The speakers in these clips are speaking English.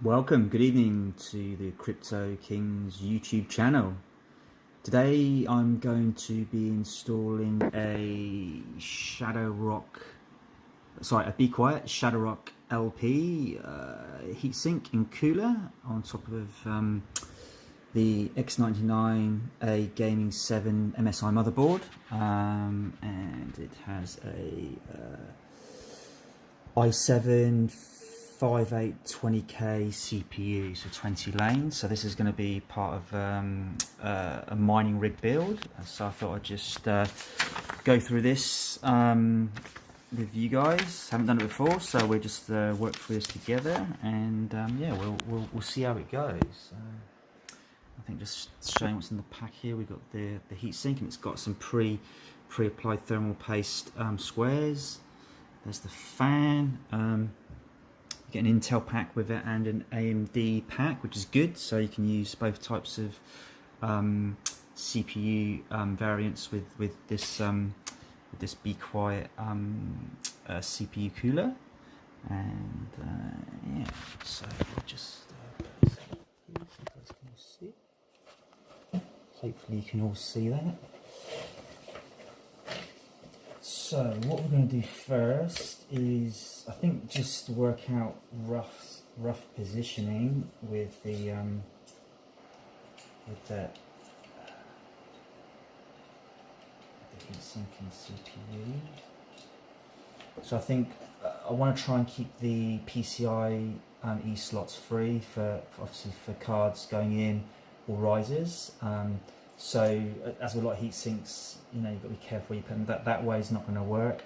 Welcome, good evening to the Crypto Kings YouTube channel. Today I'm going to be installing a BeQuiet ShadowRock LP heatsink and cooler on top of the X99A Gaming 7 MSI motherboard, and it has a i7 5820K CPU, so 20 lanes. So this is going to be part of a mining rig build. So I thought I'd just go through this with you guys. Haven't done it before, so we'll just work through this together, and yeah, we'll see how it goes. I think just showing what's in the pack here. We've got the heatsink, and it's got some pre-applied thermal paste squares. There's the fan. You get an Intel pack with it and an AMD pack, which is good, so you can use both types of CPU variants with this BeQuiet CPU cooler. And yeah, so we'll just put this up here so you guys can all see. Hopefully you can all see that. So what we're going to do first is, I think, just work out rough positioning with the heatsink and CPU. So I think I want to try and keep the PCI E slots free for obviously for cards going in or risers. So as with a lot of heat sinks, you know, you've got to be careful where you put them. That way is not going to work.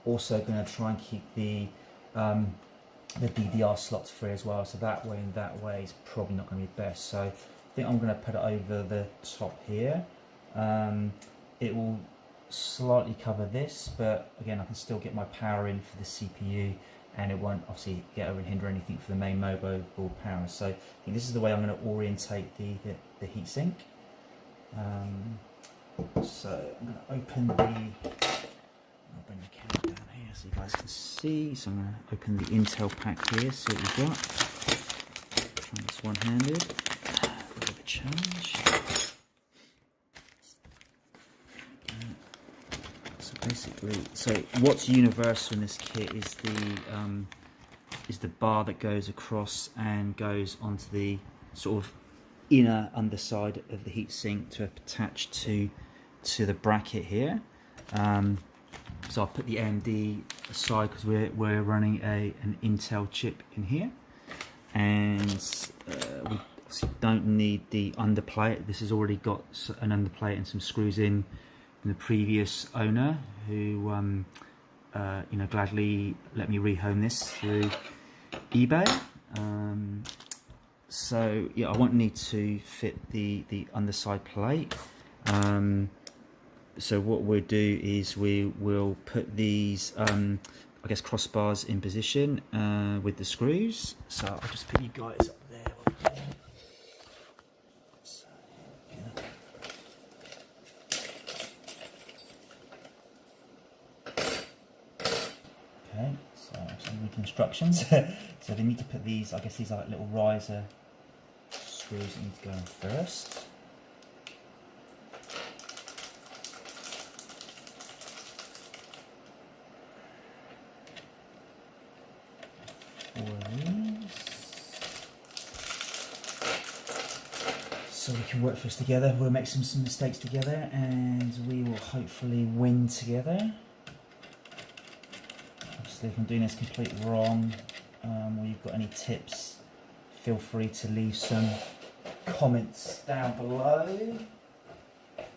Also going to try and keep the DDR slots free as well. So that way is probably not going to be best. So I think I'm going to put it over the top here. It will slightly cover this, but again, I can still get my power in for the CPU, and it won't obviously get over and hinder anything for the main motherboard power. So I think this is the way I'm going to orientate the heatsink. So I'm going to open I'll bring the camera down here so you guys can see. So I'm going to open the Intel pack here, see what we've got. Try this one-handed, a bit of a challenge. So basically, what's universal in this kit is the bar that goes across and goes onto the sort of inner underside of the heatsink to attach to the bracket here. So I'll put the AMD aside because we're running an Intel chip in here, and we obviously don't need the underplate. This has already got an underplate and some screws in from the previous owner, who you know, gladly let me rehome this through eBay. So yeah, I won't need to fit the underside plate. So what we'll do is we will put these I guess crossbars in position with the screws. So I'll just put you guys up there. So, yeah. Okay, so some weak instructions. So they need to put these, I guess these are like little riser screws that need to go in first. So we can work for us together. We'll make some mistakes together, and we will hopefully win together. Obviously, if I'm doing this completely wrong, or you've got any tips, feel free to leave some comments down below.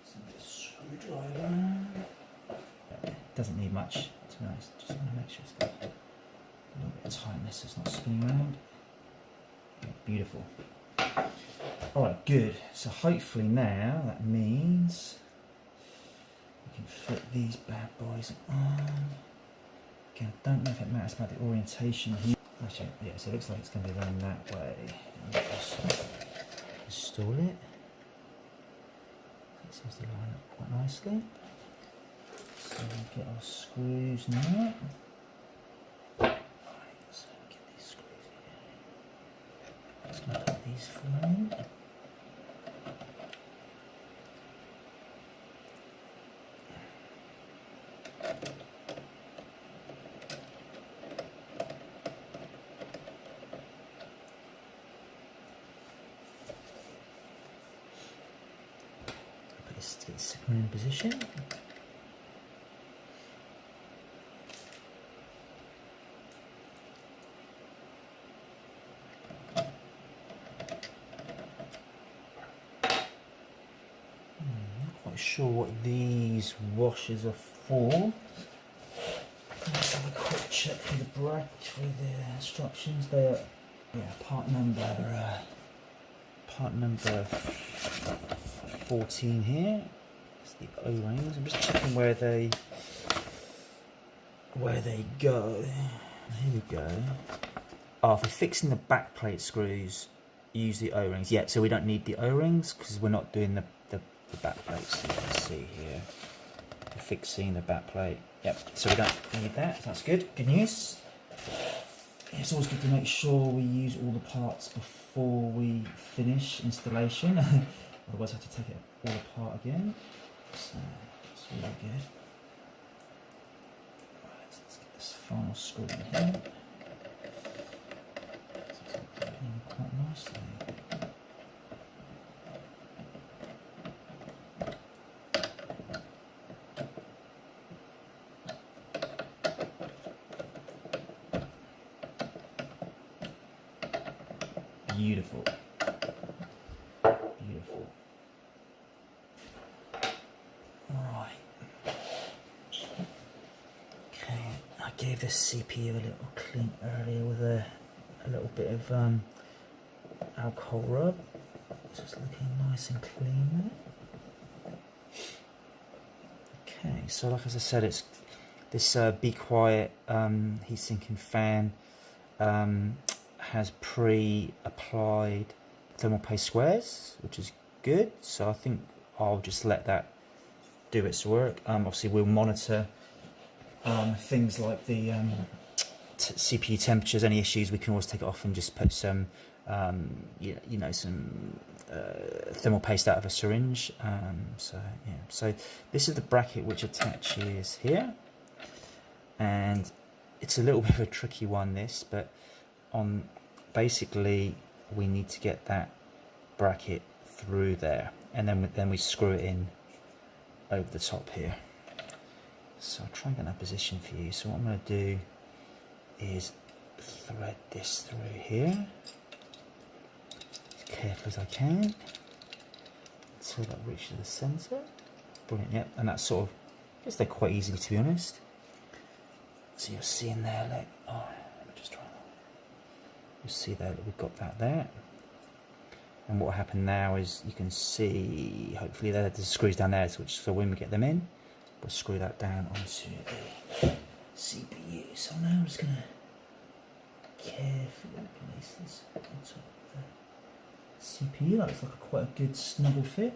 Some screwdriver. It doesn't need much, to be honest. Just want to make sure it's got a little bit of tightness so it's not spinning around. Yeah, beautiful. Alright, good. So hopefully now that means we can fit these bad boys on. Again, I don't know if it matters about the orientation here. Actually, yeah, so it looks like it's going to be going that way. Just install it. It seems to line up quite nicely. So we get our screws now. Right, so get these screws here. Just gonna put these four in. Put this to get the second one in position. Sure what these washers are for. Let's have a quick check through the instructions. They are part number 14 here. It's the O-rings. I'm just checking where they go. Here we go. Oh, for fixing the back plate screws, use the O-rings. Yeah, so we don't need the O-rings because we're not doing the back plates. You can see here, we're fixing the back plate. Yep, so we don't need that. So that's good. Good news. It's always good to make sure we use all the parts before we finish installation. Otherwise, I have to take it all apart again. So that's really good. Right, so let's get this final screw in here. So it's in quite nicely. Beautiful. Beautiful. Right. Okay, I gave this CPU a little clean earlier with a little bit of alcohol rub. It's just looking nice and clean there. Okay, so like as I said, it's this BeQuiet heat-sinking fan. Has pre-applied thermal paste squares, which is good. So I think I'll just let that do its work. Obviously, we'll monitor things like the CPU temperatures. Any issues, we can always take it off and just put some, some thermal paste out of a syringe. So this is the bracket which attaches here, and it's a little bit of a tricky one. This, but basically we need to get that bracket through there, and then we screw it in over the top here. So I'll try and get that position for you. So what I'm going to do is thread this through here as carefully as I can until that reaches the centre. Brilliant. Yep, and that's sort of, I guess they're quite easy, to be honest. So you'll see in there, let me just try that. You'll see there that we've got that there. And what will happen now is you can see, hopefully there's the screws down there, so when we get them in, we'll screw that down onto the CPU. So now I'm just going to carefully place this on top of the CPU. That looks like quite a good snuggle fit.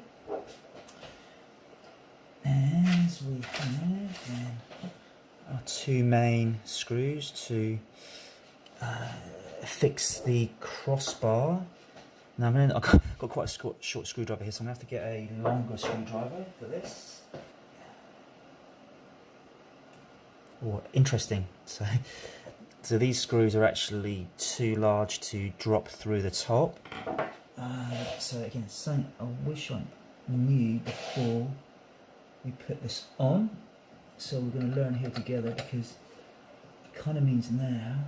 As we have then our two main screws to fix the crossbar. Now I've got quite a short screwdriver here, so I'm going to have to get a longer screwdriver for this. Oh, interesting. So these screws are actually too large to drop through the top. So again, something I wish I knew before we put this on. So we're going to learn here together, because it kind of means now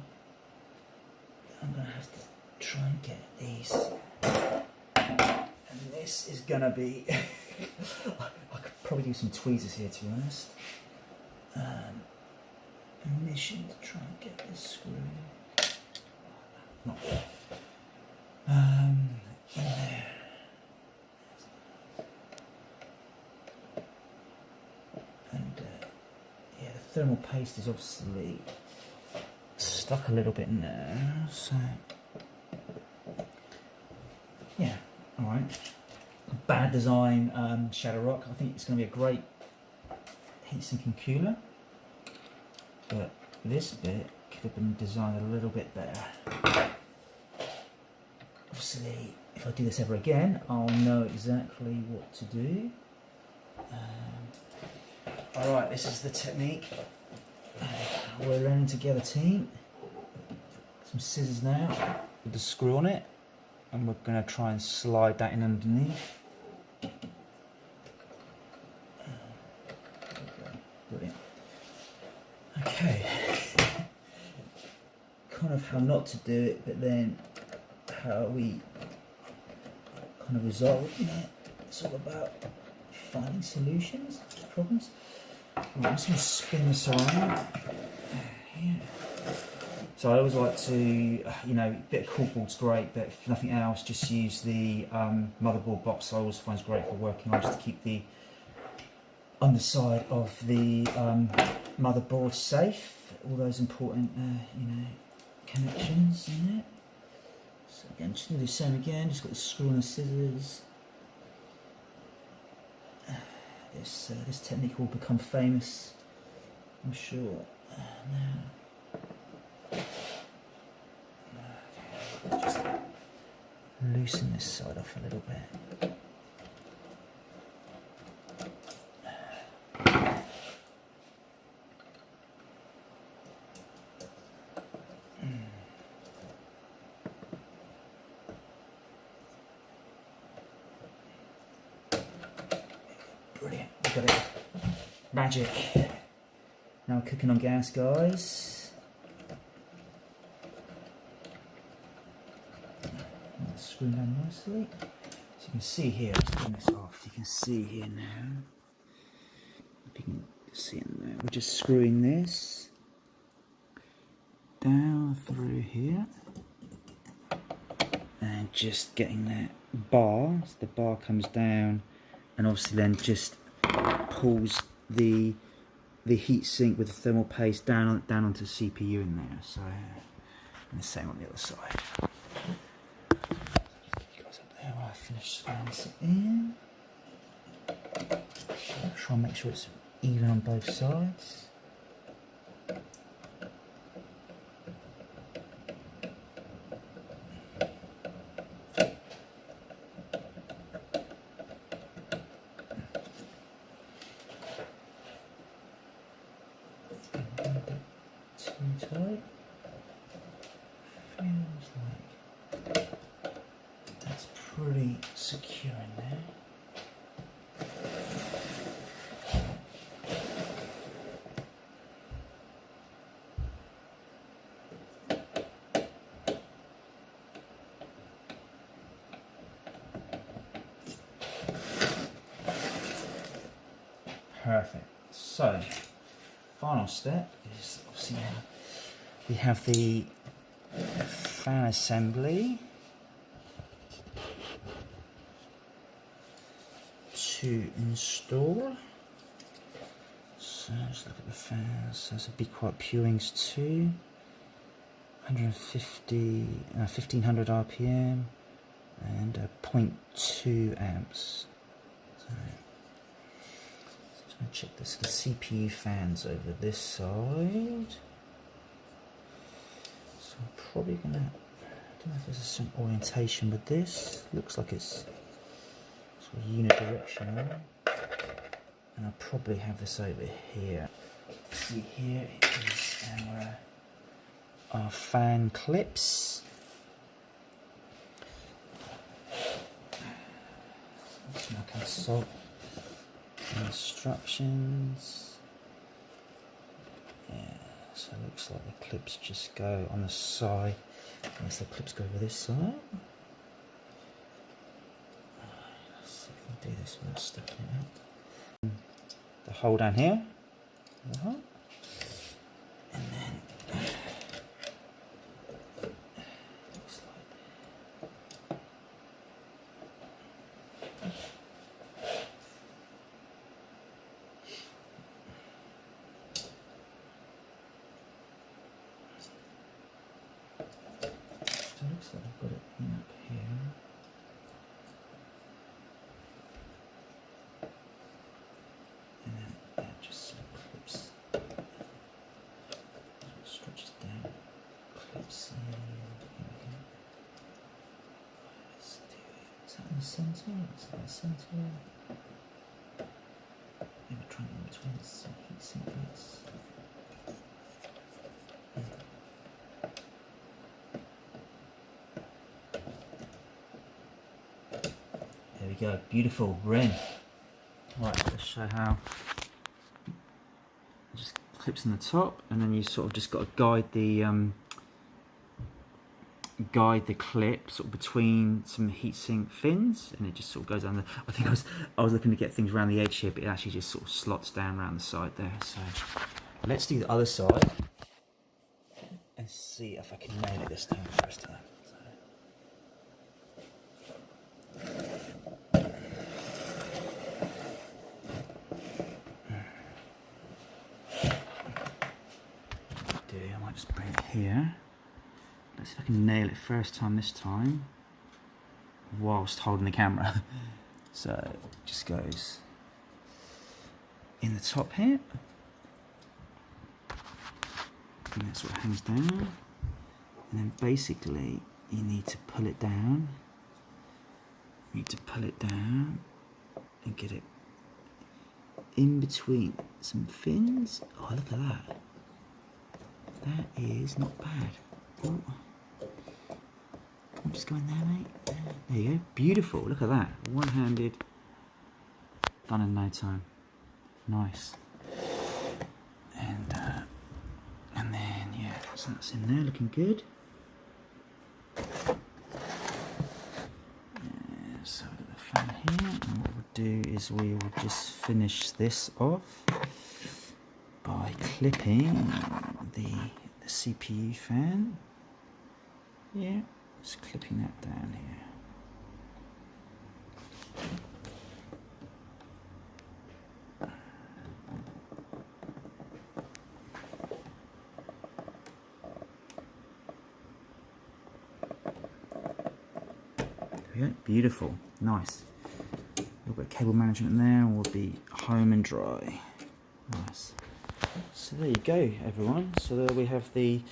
I'm going to have to try and get these. And this is going to be, I could probably do some tweezers here, to be honest. A mission to try and get this screw. Not there. In there. And yeah, the thermal paste is obviously stuck a little bit in there, so yeah, alright. Bad design, Shadow Rock. I think it's going to be a great heat-sinking cooler, but this bit could have been designed a little bit better. obviously, if I do this ever again, I'll know exactly what to do. Alright, this is the technique. We're learning together, team. Some scissors now with the screw on it, and we're going to try and slide that in underneath. Brilliant. Okay. Kind of how not to do it, but then how we kind of resolve it. It's all about finding solutions to problems. Right, I'm just going to spin this around. Yeah. So I always like to, you know, a bit of cardboard's great, but if nothing else, just use the motherboard box. I always find it's great for working on, just to keep the underside of the motherboard safe. All those important, you know, connections in it. So again, just going to do the same again. Just got the screw and the scissors. This technique will become famous, I'm sure. Now, just loosen this side off a little bit. Brilliant, we've got it. Magic. Now we're cooking on gas, guys. Screw down nicely. So you can see here, let's turn this off. You can see here now. If you can see in there, we're just screwing this down through here. And just getting that bar, so the bar comes down, and obviously then just pulls the heatsink with the thermal paste down onto the CPU in there. So, and the same on the other side. You guys up there while I finish screwing this in. Try and make sure it's even on both sides. Too tight. Feels like that's pretty secure in there. Perfect. So, final step is obviously we have the fan assembly to install. So let's look at the fans. So it's a BeQuiet Pewings 2, 1500 RPM and 0.2 amps. So, I'm going to check this. The CPU fans over this side. So I'm probably going to, I don't know if there's some orientation with this. Looks like it's sort of unidirectional. And I'll probably have this over here. See, here is our fan clips. Let's now consult instructions. Yeah, so it looks like the clips just go on the side. Unless the clips go over this side. Let's see if we can do this without sticking it out. The hole down here. And then looks like so it looks like I've got it in up here. And then that just sort of clips centre. Is that centre? Maybe try and between some heatsink bits. There we go, beautiful, we're in. Right, let's show how. It just clips in the top, and then you sort of just got to guide the clip sort of between some heatsink fins, and it just sort of goes down the. I think I was looking to get things around the edge here, but it actually just sort of slots down around the side there. So let's do the other side and see if I can nail it this time, first time. I might just bring it here. Let's see if I can nail it first time this time whilst holding the camera. So it just goes in the top here, and that sort of hangs down, and then basically you need to pull it down. You need to pull it down and get it in between some fins. Oh, look at that. That is not bad. Ooh. I'm just going there, mate. There you go. Beautiful. Look at that. One-handed. Done in no time. Nice. And then yeah, so that's in there, looking good. So we've got the fan here, and what we'll do is we will just finish this off by clipping the CPU fan. Yeah, just clipping that down here. Yeah, beautiful, nice. A little bit of cable management in there, and we'll be home and dry. Nice. So there you go, everyone. So there we have the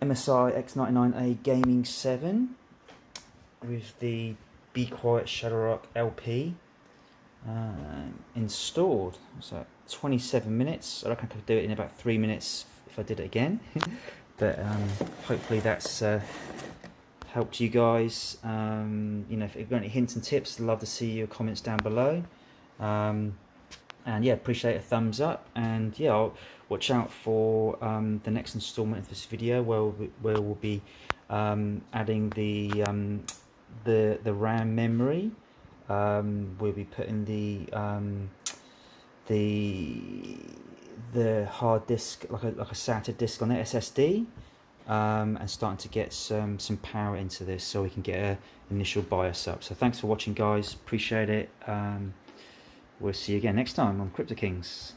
MSI X99A Gaming 7 with the BeQuiet ShadowRock LP installed. So 27 minutes. I reckon I could do it in about 3 minutes if I did it again. But hopefully that's helped you guys. You know, if you've got any hints and tips, I'd love to see your comments down below. And yeah, appreciate a thumbs up, and yeah, I'll watch out for the next installment of this video where we'll be adding the RAM memory. We'll be putting the hard disk, like a SATA disk on the SSD, and starting to get some power into this so we can get an initial BIOS up. So thanks for watching, guys. Appreciate it. We'll see you again next time on Crypto Kings.